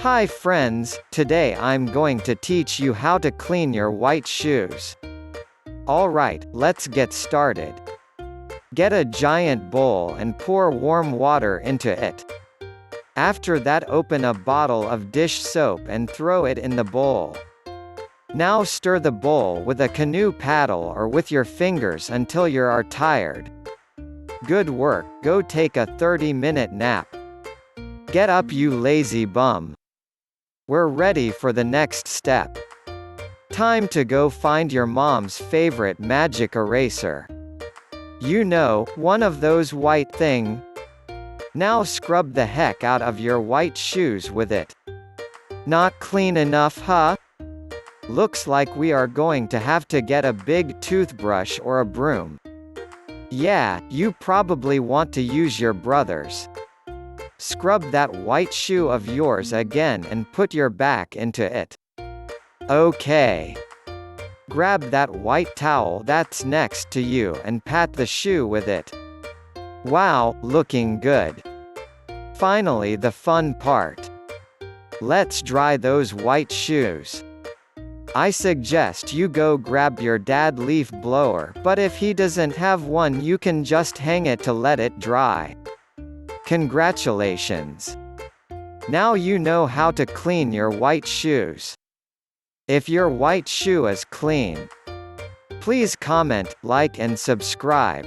Hi friends, today I'm going to teach you how to clean your white shoes. Alright, let's get started. Get a giant bowl and pour warm water into it. After that, open a bottle of dish soap and throw it in the bowl. Now stir the bowl with a canoe paddle or with your fingers until you are tired. Good work, go take a 30-minute nap. Get up, you lazy bum. We're ready for the next step. Time to go find your mom's favorite magic eraser. You know, one of those white thing. Now scrub the heck out of your white shoes with it. Not clean enough, huh? Looks like we are going to have to get a big toothbrush or a broom. Yeah, you probably want to use your brother's. Scrub that white shoe of yours again and put your back into it. Okay. Grab that white towel that's next to you and pat the shoe with it. Wow, looking good. Finally, the fun part. Let's dry those white shoes. I suggest you go grab your dad leaf blower, but if he doesn't have one, you can just hang it to let it dry. Congratulations! Now you know how to clean your white shoes. If your white shoe is clean, please comment, like and subscribe.